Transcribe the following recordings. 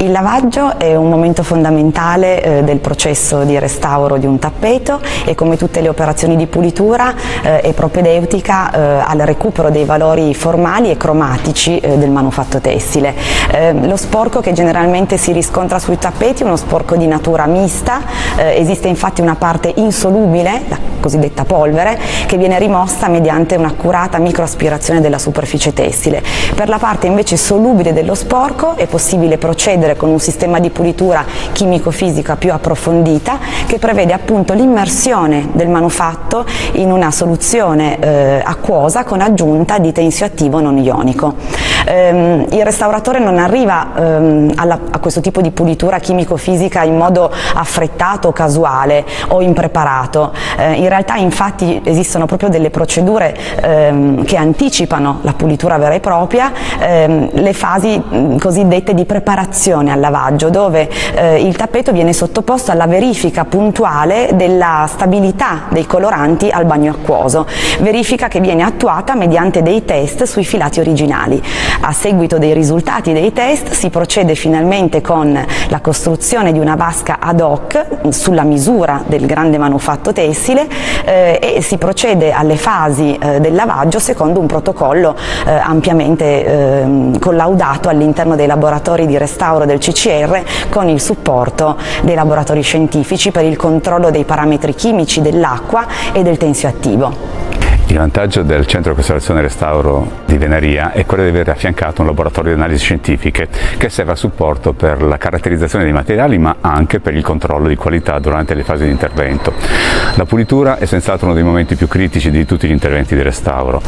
Il lavaggio è un momento fondamentale del processo di restauro di un tappeto e, come tutte le operazioni di pulitura, è propedeutica al recupero dei valori formali e cromatici del manufatto tessile. Lo sporco che generalmente si riscontra sui tappeti è uno sporco di natura mista, esiste infatti una parte insolubile, la cosiddetta polvere, che viene rimossa mediante un'accurata microaspirazione della superficie tessile. Per la parte invece solubile dello sporco è possibile procedere con un sistema di pulitura chimico-fisica più approfondita, che prevede appunto l'immersione del manufatto in una soluzione acquosa con aggiunta di tensioattivo non ionico. Il restauratore non arriva a questo tipo di pulitura chimico-fisica in modo affrettato, casuale o impreparato. In realtà infatti esistono proprio delle procedure che anticipano la pulitura vera e propria, le fasi cosiddette di preparazione al lavaggio, dove il tappeto viene sottoposto alla verifica puntuale della stabilità dei coloranti al bagno acquoso, verifica che viene attuata mediante dei test sui filati originali. A seguito dei risultati dei test si procede finalmente con la costruzione di una vasca ad hoc sulla misura del grande manufatto tessile e si procede alle fasi del lavaggio secondo un protocollo ampiamente collaudato all'interno dei laboratori di restauro del CCR, con il supporto dei laboratori scientifici per il controllo dei parametri chimici dell'acqua e del tensioattivo. Il vantaggio del Centro di Conservazione e Restauro di Venaria è quello di aver affiancato un laboratorio di analisi scientifiche che serve a supporto per la caratterizzazione dei materiali, ma anche per il controllo di qualità durante le fasi di intervento. La pulitura è senz'altro uno dei momenti più critici di tutti gli interventi di restauro.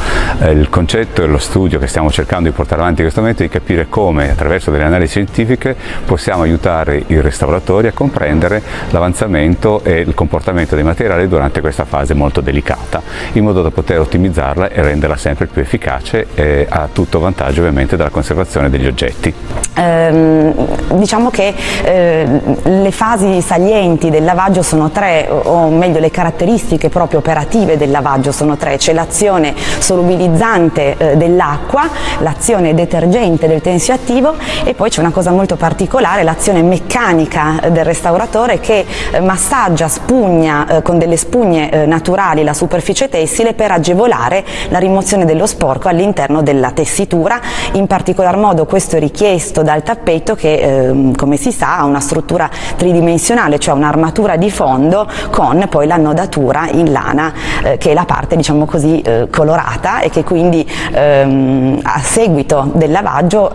Il concetto e lo studio che stiamo cercando di portare avanti in questo momento è di capire come, attraverso delle analisi scientifiche, possiamo aiutare i restauratori a comprendere l'avanzamento e il comportamento dei materiali durante questa fase molto delicata, in modo da poter ottimizzarla e renderla sempre più efficace, a tutto vantaggio ovviamente della conservazione degli oggetti. Diciamo che le fasi salienti del lavaggio sono tre, o meglio le caratteristiche proprio operative del lavaggio sono tre: c'è l'azione solubilizzante dell'acqua, l'azione detergente del tensioattivo e poi c'è una cosa molto particolare, l'azione meccanica del restauratore che massaggia, spugna con delle spugne naturali la superficie tessile per agevolare la rimozione dello sporco all'interno della tessitura. In particolar modo questo è richiesto dal tappeto che, come si sa, ha una struttura tridimensionale, cioè un'armatura di fondo con poi l'annodatura in lana, che è la parte, diciamo così, colorata, e che quindi a seguito del lavaggio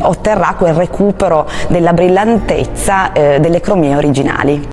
otterrà quel recupero della brillantezza delle cromie originali.